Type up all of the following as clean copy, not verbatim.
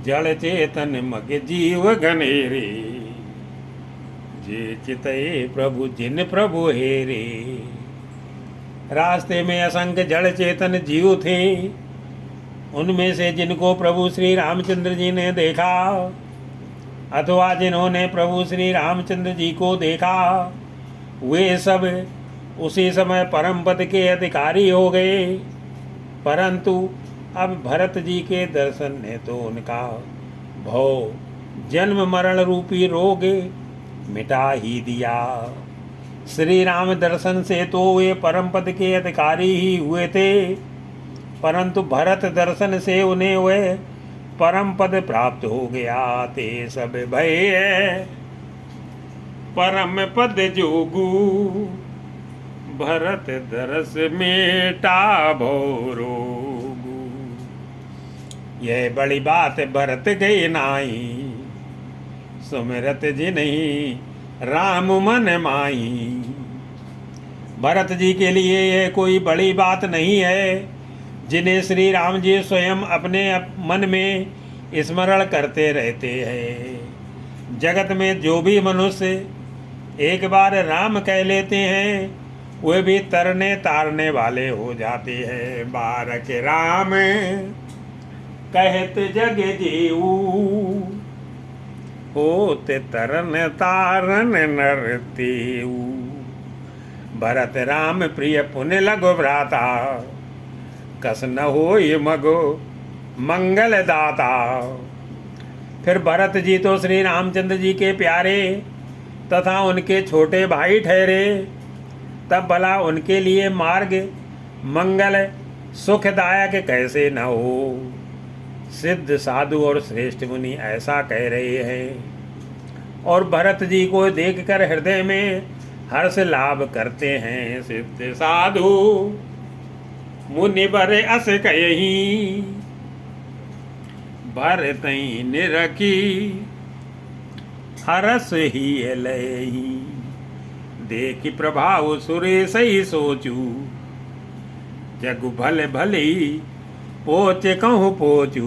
जड़ चेतन मग जीव घनेरे, जे चितये प्रभु जिन प्रभु हेरे। रास्ते में असंख्य जड़ चेतन जीव थे, उनमें से जिनको प्रभु श्री रामचंद्र जी ने देखा अथवा जिन्होंने प्रभु श्री रामचंद्र जी को देखा, वे सब उसी समय परम पद के अधिकारी हो गए। परंतु अब भरत जी के दर्शन ने तो उनका भव जन्म मरण रूपी रोग मिटा ही दिया। श्री राम दर्शन से तो वे परम पद के अधिकारी ही हुए थे, परंतु भरत दर्शन से उन्हें वह परम पद प्राप्त हो गया। ते सब भय परम पद जोगू, भरत दरस मेटा भोरोगू। यह बड़ी बात भरत गई नाई, सुमिरत जी नहीं राम मन माई। भरत जी के लिए यह कोई बड़ी बात नहीं है, जिन्हें श्री राम जी स्वयं अपने मन में स्मरण करते रहते हैं। जगत में जो भी मनुष्य एक बार राम कह लेते हैं, वे भी तरने तारने वाले हो जाते हैं। बारक राम कहत जग जीऊ, होते तरन तारन नर तेऊ। भरत राम प्रिय पुण्य लगो भ्राता, कस न होय मगो मंगल दाता। फिर भरत जी तो श्री रामचंद्र जी के प्यारे तथा उनके छोटे भाई ठहरे, तब भला उनके लिए मार्ग मंगल सुखदायक कैसे न हो। सिद्ध साधु और श्रेष्ठ मुनि ऐसा कह रहे हैं और भरत जी को देखकर हृदय में हर्ष लाभ करते हैं। सिद्ध साधु मुनि बरे अस कही, भरतई निरखी हरस ही लही। देखी प्रभाव सुरेश ही सोचू, जगु भले भले पोचे कहूँ पोचू।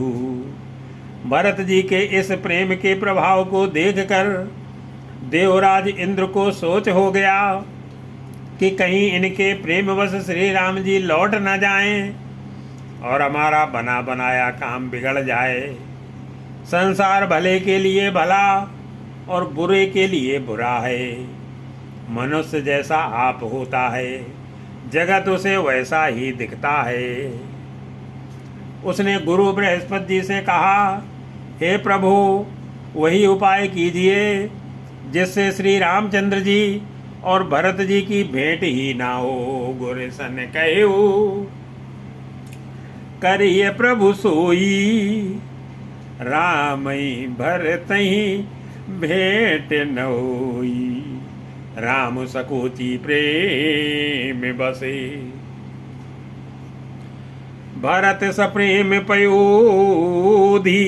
भरत जी के इस प्रेम के प्रभाव को देखकर देवराज इंद्र को सोच हो गया कि कहीं इनके प्रेमवश श्री राम जी लौट न जाएं और हमारा बना बनाया काम बिगड़ जाए। संसार भले के लिए भला और बुरे के लिए बुरा है। मनुष्य जैसा आप होता है, जगत उसे वैसा ही दिखता है। उसने गुरु बृहस्पति जी से कहा, हे प्रभु, वही उपाय कीजिए जिससे श्री रामचंद्र जी और भरत जी की भेंट ही ना हो। गुरु सन कहू करिए प्रभु सोई, रामई भरतई भेंट न होई। राम सकोची प्रेम बसे, भरत सप्रेम पयोधी।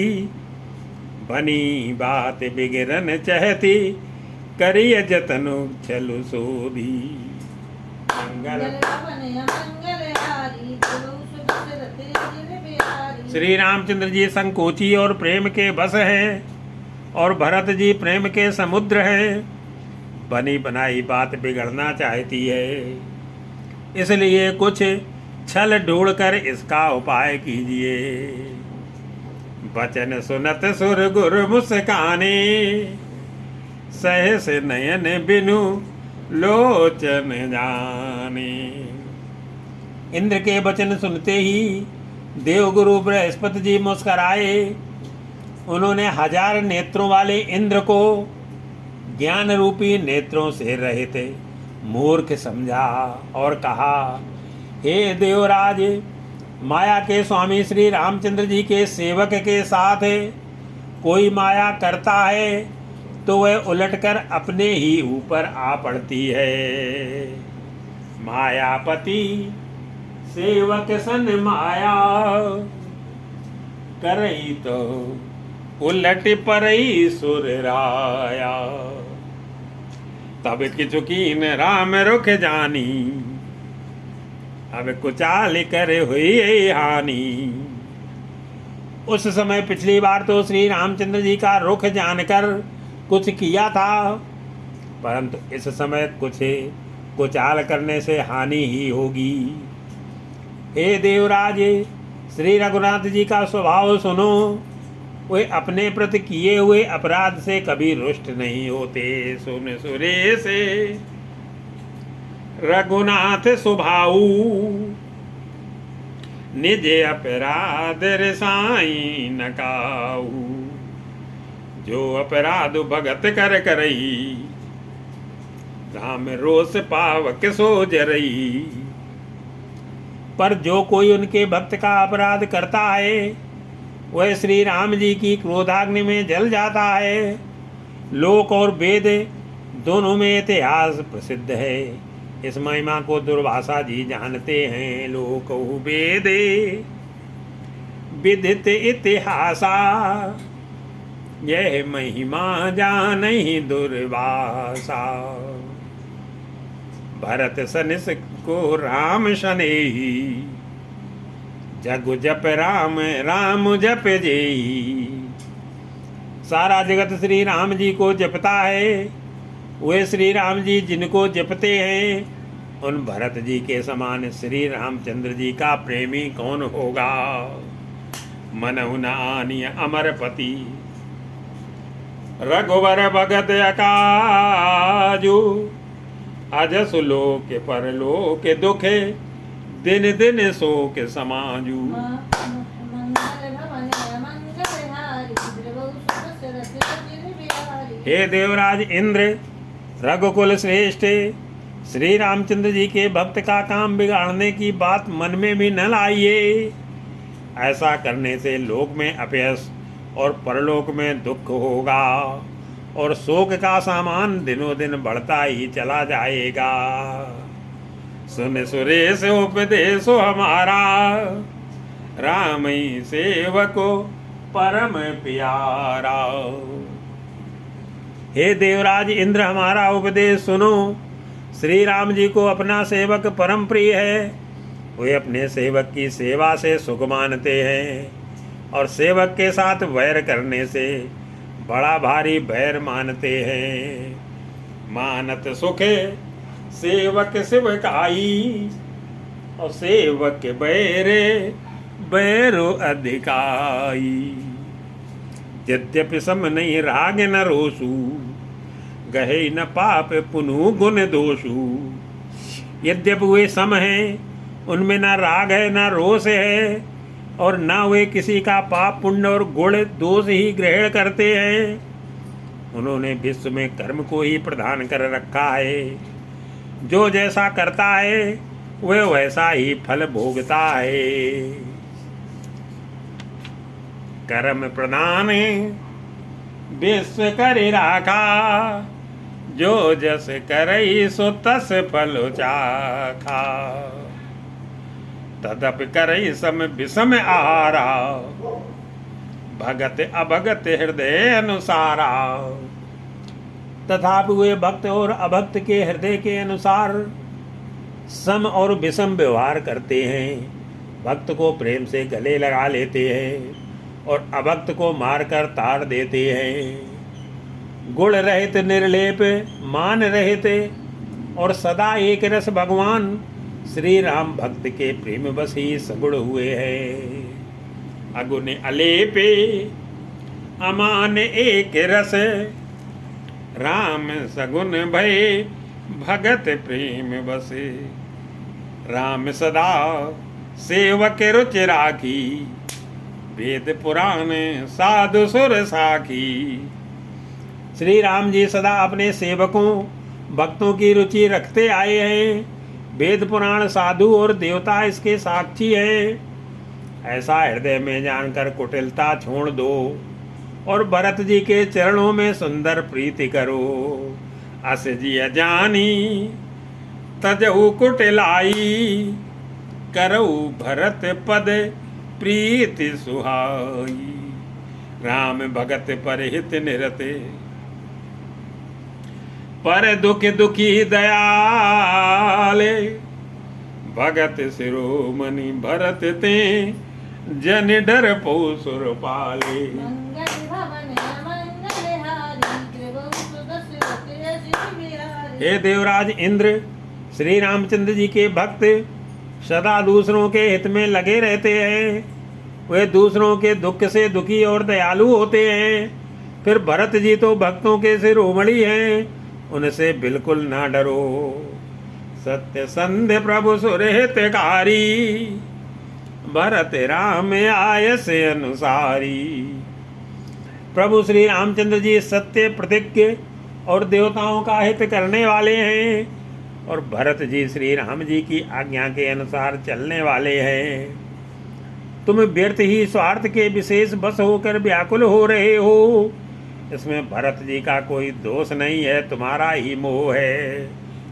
बनी बात बिगड़न चहती, करिय जतनु चलु सोधी। मंगल श्री रामचंद्र जी संकोची और प्रेम के बस हैं और भरत जी प्रेम के समुद्र हैं। बनी बनाई बात बिगड़ना चाहती है, इसलिए कुछ छल ढूंढकर इसका उपाय कीजिए। बचन सुनत सुर गुर मुस्काने, सहस नयन बिनु लोचन जाने। इंद्र के वचन सुनते ही देवगुरु बृहस्पति जी मुस्कराए। उन्होंने 1000 नेत्रों वाले इंद्र को ज्ञान रूपी नेत्रों से रहित मूर्ख समझा और कहा, हे देवराज, माया के स्वामी श्री रामचंद्र जी के सेवक के साथ कोई माया करता है तो वह उलटकर अपने ही ऊपर आ पड़ती है। मायापति सेवक सन माया, करई तो उलट परई सुर राया। तब किचुकीन राम रुख जानी, अब कुचाल कर हुई हानि। उस समय पिछली बार तो श्री रामचंद्र जी का रुख जानकर कुछ किया था, परंतु इस समय कुछ आल करने से हानि ही होगी। हे देवराज, श्री रघुनाथ जी का स्वभाव सुनो। वे अपने प्रति किए हुए अपराध से कभी रुष्ट नहीं होते। सुन सुरेश रघुनाथ स्वभाव, निज अपराध रसाई न काऊ। जो अपराध भगत कर करई, राम रोष पावक सो जरई। पर जो कोई उनके भक्त का अपराध करता है, वह श्री राम जी की क्रोधाग्नि में जल जाता है। लोक और वेद दोनों में इतिहास प्रसिद्ध है। इस महिमा को दुर्वासा जी जानते हैं। लोक वेदे विदित इतिहासा, यह महिमा जानहि दुर्वासा। भरत सनिस को राम शनेही, जगु जप राम राम जप जेही। सारा जगत श्री राम जी को जपता है। वे श्री राम जी जिनको जपते हैं, उन भरत जी के समान श्री रामचंद्र जी का प्रेमी कौन होगा। मनहु न आनिय अमरपति, रघुवर भगत अकाजू। अजस लोक परलोक दुखे, दिन दिन शोक समाजू। हे देवराज इंद्र, रघुकुल श्रेष्ठ, श्री रामचंद्र जी के भक्त का काम बिगाड़ने की बात मन में भी न लाइए। ऐसा करने से लोक में अपयश और परलोक में दुख होगा, और शोक का सामान दिनों दिन बढ़ता ही चला जाएगा। सुन सुरेश उपदेश हमारा, राम ही सेवको परम प्यारा। हे देवराज इंद्र, हमारा उपदेश सुनो। श्री राम जी को अपना सेवक परम प्रिय है। वे अपने सेवक की सेवा से सुख मानते हैं, और सेवक के साथ वैर करने से बड़ा भारी बैर मानते हैं। मानत सुखे सेवक सेवकाई, और सेवक बैरे बैरो अधिकाई। यद्यपि सम नहीं राग न रोसु, गहे न पाप पुनु गुण दोषु। यद्यपि वे सम हैं, उनमें न राग है न रोष है, और न वे किसी का पाप पुण्य और गुण दोष ही ग्रहण करते हैं। उन्होंने विश्व में कर्म को ही प्रदान कर रखा है। जो जैसा करता है वह वैसा ही फल भोगता है। कर्म प्रदान विश्व करि राखा, जो जस करई सो तस फल चाखा। तदपि करई सम विषम आहारा, भगत अभगत हृदय अनुसारा। तथापि वे भक्त और अभक्त के हृदय के अनुसार सम और विषम व्यवहार करते हैं। भक्त को प्रेम से गले लगा लेते हैं, और अभक्त को मारकर ताड़ देते हैं। गुण रहित निर्लेप मान रहित और सदा एक रस भगवान श्री राम भक्त के प्रेम बस ही सगुण हुए हैं। अगुण अलेपे अमान एक रस, राम सगुण भय भगत प्रेम बसे। राम सदा सेवक रुचि राखी, वेद पुराण साधु सुर साखी। श्री राम जी सदा अपने सेवकों भक्तों की रुचि रखते आए हैं। वेद पुराण साधु और देवता इसके साक्षी हैं। ऐसा हृदय में जानकर कुटिलता छोड़ दो, और भरत जी के चरणों में सुंदर प्रीति करो। अस जी अजानी तजहु कुटिलाई, करऊ भरत पद प्रीति सुहाई। राम भगत पर हित निरते, पर दुख दुखी दयाले। भगत शिरोमणि भरत ते, जन डर पो सुर पाले। मंगल भवन मंगल हारी त्रिभुवन दशरथ अजित बिहारी। हे देवराज इंद्र, श्री रामचंद्र जी के भक्त सदा दूसरों के हित में लगे रहते हैं। वे दूसरों के दुख से दुखी और दयालु होते हैं। फिर भरत जी तो भक्तों के शिरोमणि हैं, उनसे बिल्कुल ना डरो। सत्य संध्य प्रभु सुरहितकारी, भरत राम आय से अनुसारी। प्रभु श्री रामचंद्र जी सत्य प्रतिज्ञ और देवताओं का हित करने वाले हैं, और भरत जी श्री राम जी की आज्ञा के अनुसार चलने वाले हैं। तुम व्यर्थ ही स्वार्थ के विशेष बस होकर व्याकुल हो रहे हो। इसमें भरत जी का कोई दोष नहीं है, तुम्हारा ही मोह है।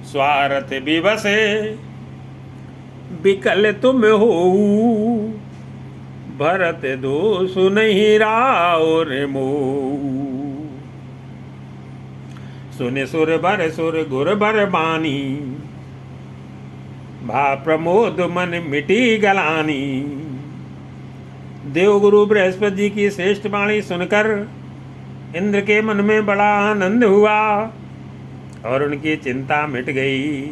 स्वार्थ विवश विकल तुम हो, भरत दोष नहीं राव रे मोह। सुन सुर बर सुर गुर बर बानी, भा प्रमोद मन मिटी गलानी। देवगुरु बृहस्पति जी की श्रेष्ठ वाणी सुनकर इंद्र के मन में बड़ा आनंद हुआ और उनकी चिंता मिट गई।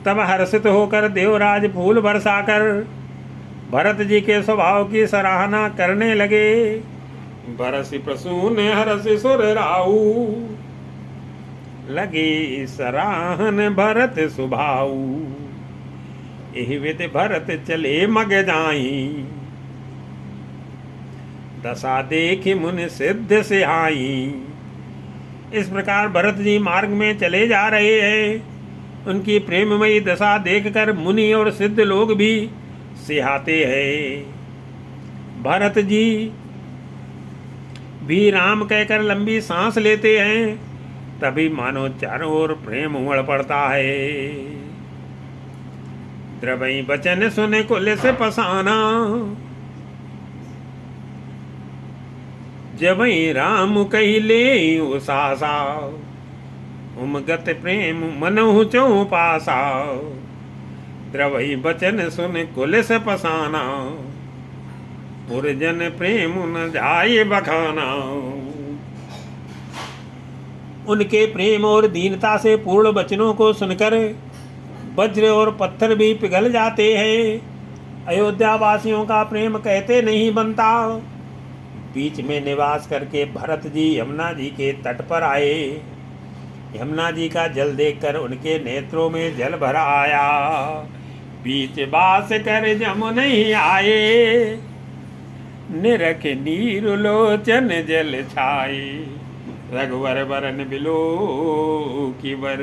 तब हर्षित होकर देवराज फूल बरसाकर भरत जी के स्वभाव की सराहना करने लगे। बरस प्रसून हर्ष सुर राऊ, लगे सराहन भरत सुभाऊ। एहि विधि भरत चले मग जाई, दशा देखि मुनि सिद्ध से आई। इस प्रकार भरत जी मार्ग में चले जा रहे हैं। उनकी प्रेममयी दशा देखकर मुनि और सिद्ध लोग भी सिहाते हैं। भरत जी भी राम कहकर लंबी सांस लेते हैं, तभी मानो चारों ओर प्रेम उमड़ पड़ता है। द्रवई बचन सुने कुल से पसाना, जबई राम कही ले उसासा। उमगत प्रेम मनहु चौ पासा, द्रवई बचन सुन कुल से पसाना। पुरजन प्रेम न जाए बखाना। उनके प्रेम और दीनता से पूर्ण वचनों को सुनकर वज्र और पत्थर भी पिघल जाते हैं। अयोध्या वासियों का प्रेम कहते नहीं बनता। बीच में निवास करके भरत जी यमुना जी के तट पर आए। यमुना जी का जल देखकर उनके नेत्रों में जल भर आया। बीच बास कर जम नहीं आए, निरख नीर लोचन जल छाए। रघुवर बरन बिलो की बर,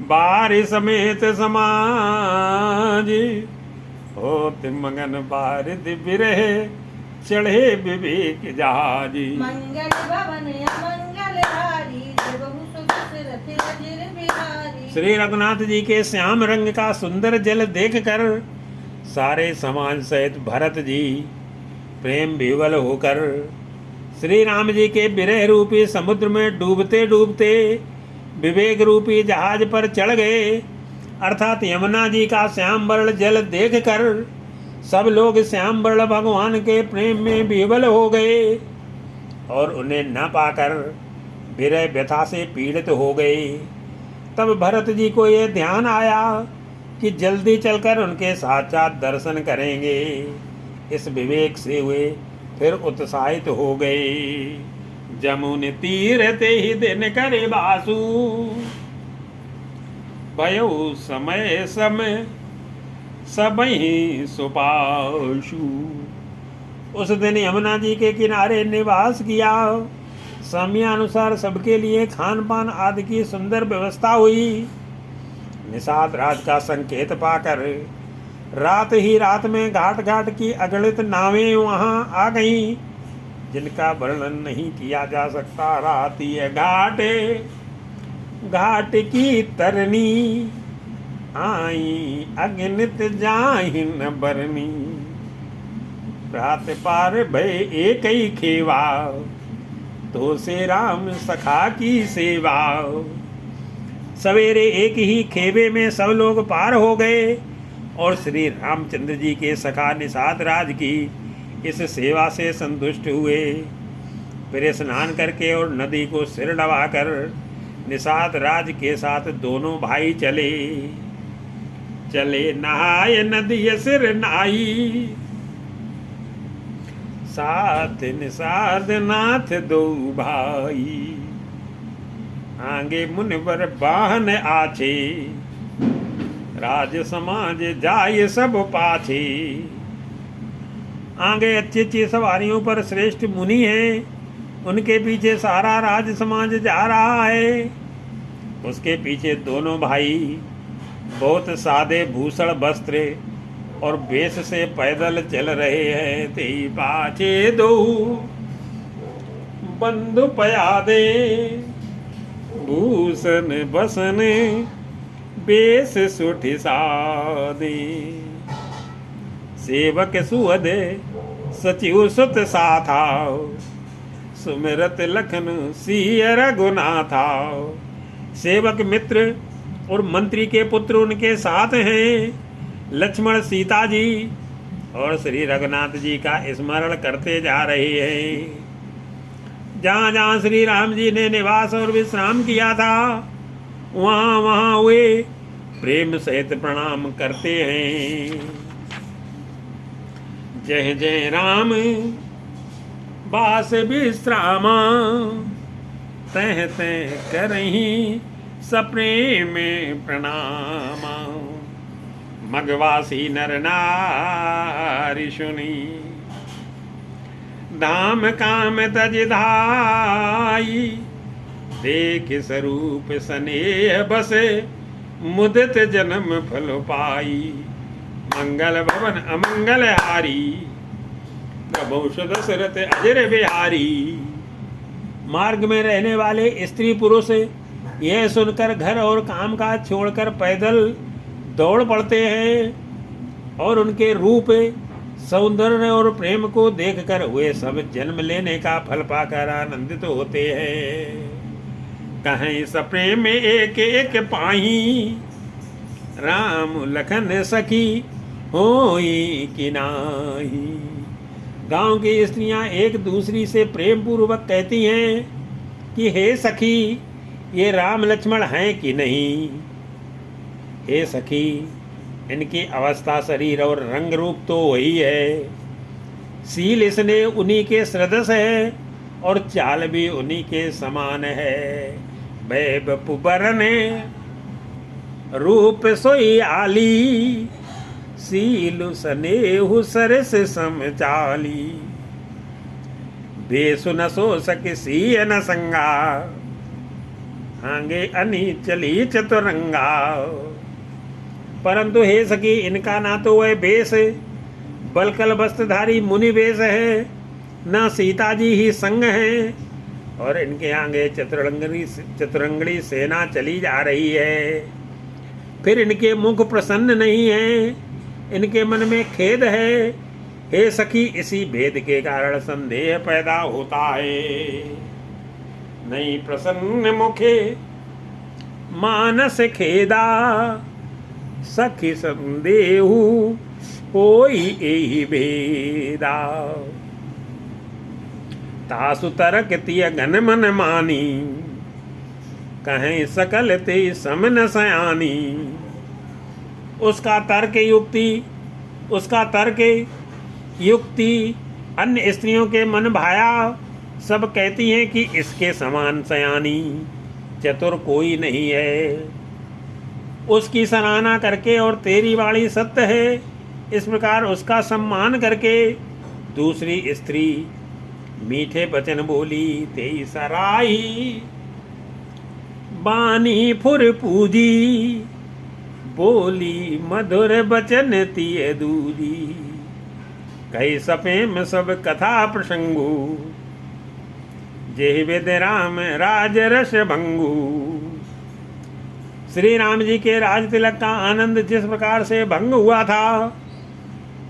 बार समेत समाज। होत मगन बारिद बिरह, चढ़े विवेक जहाजी। मंगल भवन मंगल हारी त्रिभुवन दशरथ अजित बिहारी। श्री रघुनाथ जी के श्याम रंग का सुंदर जल देखकर सारे समाज सहित भरत जी प्रेम विवल होकर श्री राम जी के विरह रूपी समुद्र में डूबते डूबते विवेक रूपी जहाज पर चढ़ गए। अर्थात यमुना जी का श्याम वर्ण जल देखकर सब लोग श्याम वर्ण भगवान के प्रेम में विवल हो गए और उन्हें न पाकर विरह व्यथा से पीड़ित हो गए। तब भरत जी को यह ध्यान आया कि जल्दी चलकर उनके साक्षात दर्शन करेंगे। इस विवेक से वे फिर उत्साहित हो गए। जमुन तीर ते ही दिन करे बासु, भयो समय समय सबहि सुपाशु। उस दिन यमुना जी के किनारे निवास किया। समयानुसार सबके लिए खान पान आदि की सुंदर व्यवस्था हुई। निषाद राज का संकेत पाकर रात ही रात में घाट घाट की अगणित नावें वहां आ गईं, जिनका वर्णन नहीं किया जा सकता। रात ये घाट घाट की तरनी, आई अगणित जाहिन बरनी। रात पार भय एक ही खेवा, तो से राम सखा की सेवा। सवेरे एक ही खेवे में सब लोग पार हो गए। और श्री रामचंद्र जी के सखा निषाद राज की इस सेवा से संतुष्ट हुए। फिर स्नान करके और नदी को सिर डबाकर निषाद राज के साथ दोनों भाई चले। चले नहाय नदी सिर नाई, साथ निषाद नाथ दो भाई। आगे मुनिवर बाहन आछे, राज समाज जाय सब पाछे। आगे अच्छी अच्छी सवारियों पर श्रेष्ठ मुनि हैं, उनके पीछे सारा राज समाज जा रहा है। उसके पीछे दोनों भाई बहुत सादे भूषण वस्त्र और वेश से पैदल चल रहे हैं। ते पाछे दो बंधु पयादे, भूषण बसन बेस सुठि सादे। सेवक सुहद सचिव सुत साथा, सुमिरत लखन सिय रघुनाथा। सेवक मित्र और मंत्री के पुत्र उनके साथ हैं। लक्ष्मण सीता जी और श्री रघुनाथ जी का स्मरण करते जा रहे हैं। जहाँ जहाँ श्री राम जी ने निवास और विश्राम किया था, वहाँ वहाँ वे प्रेम सहित प्रणाम करते हैं। जय जय राम बास विश्रामा, तह तह करहीं सप्रेम प्रणामा। मगवासी नर नारी सुनी, धाम काम तज धाई। देख स्वरूप स्नेह बसे, मुदित जन्म फल पाई। मंगल भवन अमंगल हारी, प्रभु दशरथ अजर बिहारी। मार्ग में रहने वाले स्त्री पुरुष यह सुनकर घर और काम काज छोड़कर पैदल दौड़ पड़ते हैं और उनके रूप सौंदर्य और प्रेम को देखकर वे सब जन्म लेने का फल पाकर आनंदित होते हैं। कहीं सप्रेम में एक एक पाही, राम लखन सखी होई कि नाही। गांव की स्त्रियां एक दूसरी से प्रेम पूर्वक कहती हैं कि हे सखी, ये राम लक्ष्मण हैं कि नहीं। हे सखी, इनकी अवस्था शरीर और रंग रूप तो वही है, सील इसने उन्हीं के सदृश है और चाल भी उन्हीं के समान है। वैभव बरने रूप सोई आली, सील स्नेहु सरस समचाली। बेसु न सो सक सीय न संगा, आगे अनी चली चतुरंगा। परंतु हे सखी, इनका ना तो वह बेस बलकल वस्त्रधारी मुनि वेश है, न सीता जी ही संग है, और इनके आगे चतुरंगड़ी सेना चली जा रही है। फिर इनके मुख प्रसन्न नहीं है, इनके मन में खेद है। हे सखी, इसी भेद के कारण संदेह पैदा होता है। नहीं प्रसन्न मुखे मानस खेदा, सखी संदेहु होई एहि भेदा। तासु तरक तिय घन मन मानी, कहें सकल ते समन सयानी। उसका तर्क युक्ति अन्य स्त्रियों के मन भाया। सब कहती हैं कि इसके समान सयानी चतुर कोई नहीं है। उसकी सराहना करके और तेरी वाणी सत्य है, इस प्रकार उसका सम्मान करके दूसरी स्त्री मीठे वचन बोली। तेई सराही बानी फुर पूजी, बोली मधुर बचन तिय दूजी। कई सपेम सब कथा प्रसंगु, जेहि विद राम राज रस भंगु। श्री राम जी के राज तिलक का आनंद जिस प्रकार से भंग हुआ था,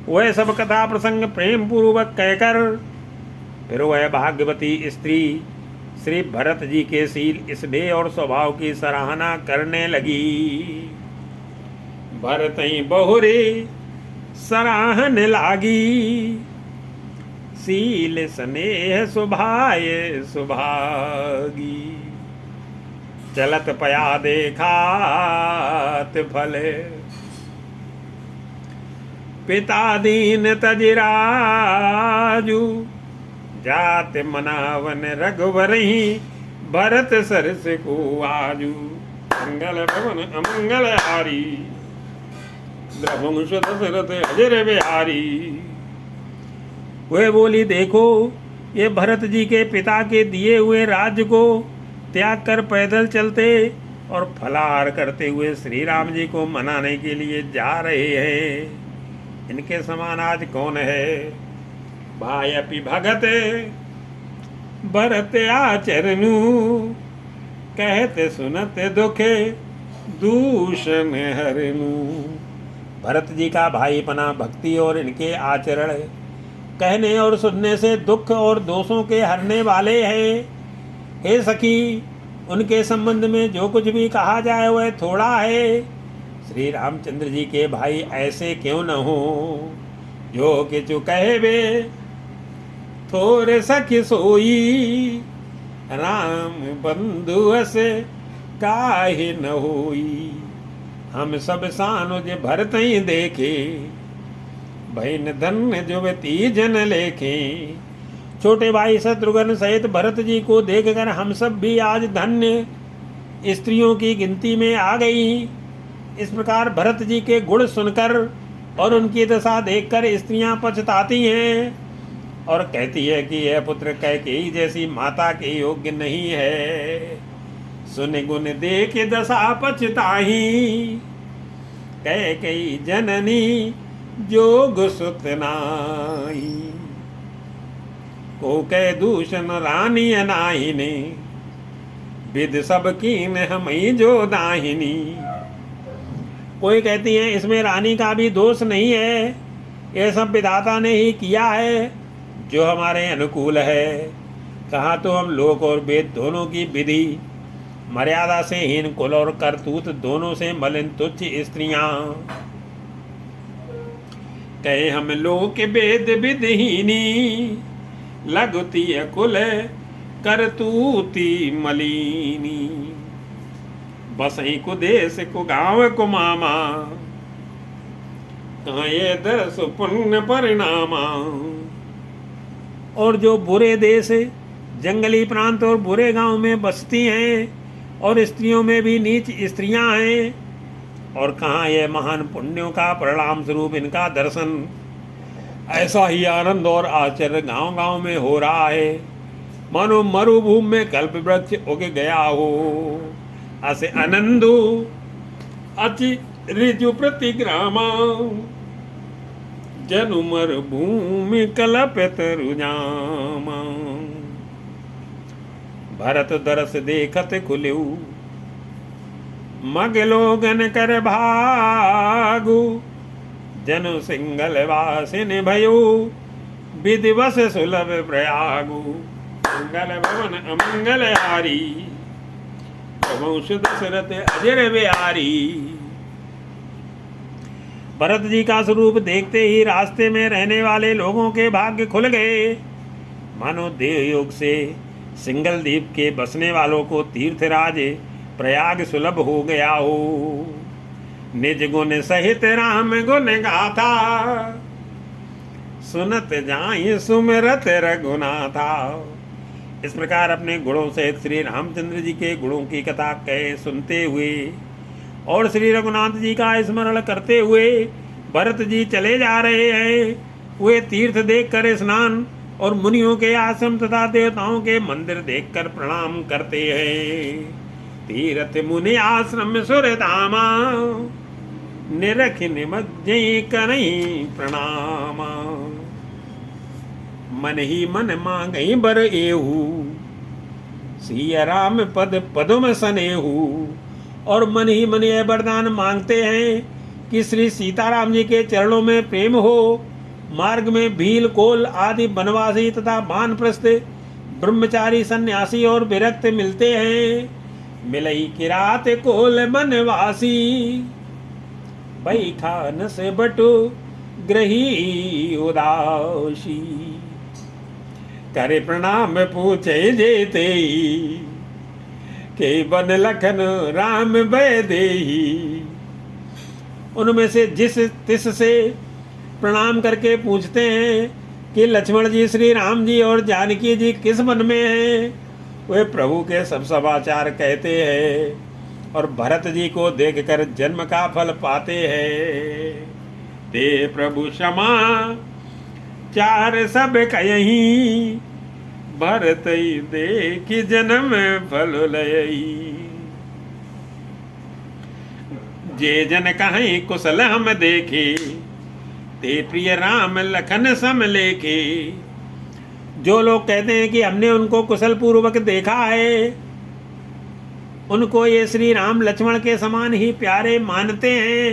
वह सब कथा प्रसंग प्रेम पूर्वक कहकर फिर वह भाग्यवती स्त्री श्री भरत जी के शील, स्नेह और स्वभाव की सराहना करने लगी। भरतई बहुरे सराहन लागी, सील स्नेह सुभाय सुभागी, चलत पया देखात फले, पिता दीन तजराजू, जात मनावन रघुवरही, भरत सरस को आजू, मंगल भवन अमंगल हारी, द्रवंश दशरथ अजर बिहारी। वह बोली, देखो ये भरत जी के पिता के दिए हुए राज्य को त्याग कर पैदल चलते और फलाहार करते हुए श्री राम जी को मनाने के लिए जा रहे हैं। इनके समान आज कौन है। भाई अपि भगत भरत आचरणु, कहते सुनते दुखे दूषण हरनु। भरत जी का भाईपना भक्ति और इनके आचरण कहने और सुनने से दुख और दोषों के हरने वाले हैं। हे सखी, उनके संबंध में जो कुछ भी कहा जाए वह थोड़ा है। श्री रामचंद्र जी के भाई ऐसे क्यों न हो, जो किचु कहे बे थोरे सखी सोई, राम बंधु असे काहे न होई। हम सब सानुज भरत ही देखे, बहन धन्य जुवती जन लेखे। छोटे भाई शत्रुघ्न सहित भरत जी को देखकर हम सब भी आज धन्य स्त्रियों की गिनती में आ गई। इस प्रकार भरत जी के गुण सुनकर और उनकी दशा देखकर स्त्रियां पछताती हैं और कहती है कि यह पुत्र कैकेयी जैसी माता के योग्य नहीं है। सुन गुण देख दशा पछताही, कैकेयी जननी जोग सुत नाई। को कह दूषण रानी अनाहिनी, विद सब कीन हमई जो दाहिनी। कोई कहती है इसमें रानी का भी दोष नहीं है, यह सब विधाता ने ही किया है जो हमारे अनुकूल है। कहा तो हम लोक और वेद दोनों की विधि, मर्यादा से हीन कुल और करतूत दोनों से मलिन तुच्छ स्त्रियां। कहे हम लोक वेद विधहीनी, लगती कुल करतूती मलिनी। बसई को देश को गाँव को मामा, कहाँ ये दस पुण्य परिणामा। और जो बुरे देश जंगली प्रांत और बुरे गांव में बसती हैं और स्त्रियों में भी नीच स्त्रियां हैं, और कहाँ यह महान पुण्यों का परिणाम स्वरूप इनका दर्शन। ऐसा ही आनंद और आश्चर्य गांव गांव में हो रहा है, मानो मरुभूमि में कल्प वृक्ष उग गया हो। असे आनंदो अचि ऋजु प्रतिग्रामा, जनु मरुभूमि कल्पित रुजामा। भरत दरस देखत खुल्यू, मग लोगन कर भागु। जनु सिंगल वासिन भयो, विधिवश सुलभ प्रयागु। मंगल भवन अमंगल हारी, वंश दशरथ अजर बिहारी। भरत जी का स्वरूप देखते ही रास्ते में रहने वाले लोगों के भाग्य खुल गए, मानो देवयोग से सिंगल द्वीप के बसने वालों को तीर्थराज प्रयाग सुलभ हो गया हो। निज गुण सहित राम गुण गाथा, सुनत जाहि सुमिरत रघुनाथा। इस प्रकार अपने गुणों सहित श्री रामचंद्र जी के गुणों की कथा कहे सुनते हुए और श्री रघुनाथ जी का स्मरण करते हुए भरत जी चले जा रहे हैं। वे तीर्थ देखकर स्नान और मुनियों के आश्रम तथा देवताओं के मंदिर देखकर प्रणाम करते हैं। तीर्थ मुनि आश्रम सुरधामा, निरख निमज्जय करहीं प्रणामा। मन ही मन मांगई बर एहू, सिया राम पद पदम सनेहू। और मन ही मन यह वरदान मांगते हैं कि श्री सीताराम जी के चरणों में प्रेम हो। मार्ग में भील कोल आदि वनवासी तथा वानप्रस्थ ब्रह्मचारी सन्यासी और विरक्त मिलते हैं। मिलई किरात कोल वनवासी, बैठान से बटु ग्रही उदासी। करे प्रणाम पूछे जेते के बन लखन राम बैदेही। उनमें से जिस तिस से प्रणाम करके पूछते हैं कि लक्ष्मण जी, श्री राम जी और जानकी जी किस वन में हैं, वे प्रभु के सब समाचार कहते हैं और भरत जी को देखकर जन्म का फल पाते हैं। ते प्रभु क्षमा चार सब कयही, भरत देख जन्म फल लयही। जे जन कहीं कुशल हम देखे, ते प्रिय राम लखन सम लेखे। जो लोग कहते हैं कि हमने उनको कुशल पूर्वक देखा है, उनको ये श्री राम लक्ष्मण के समान ही प्यारे मानते हैं।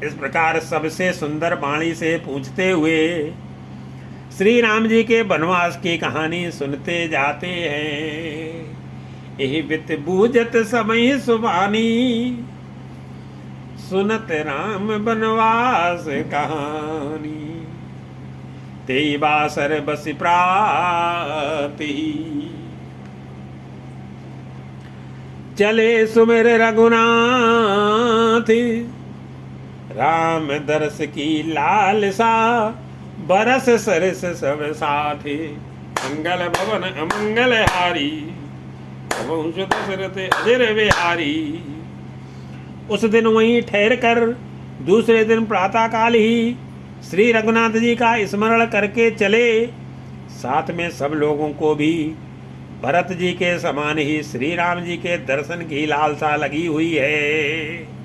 इस प्रकार सबसे सुंदर वाणी से पूछते हुए श्री राम जी के वनवास की कहानी सुनते जाते हैं। यही वित बूझत समय सुबानी, सुनत राम वनवास कहानी। ते बासर बस प्राति, चले सुमिर रघुनाथ। राम दरस की लालसा, बरस सरस सब साथी। मंगल भवन अमंगल हारी, वंश दशरथ अजर बिहारी। उस दिन वहीं ठहर कर दूसरे दिन प्रातःकाल ही श्री रघुनाथ जी का स्मरण करके चले। साथ में सब लोगों को भी भरत जी के समान ही श्री राम जी के दर्शन की लालसा लगी हुई है।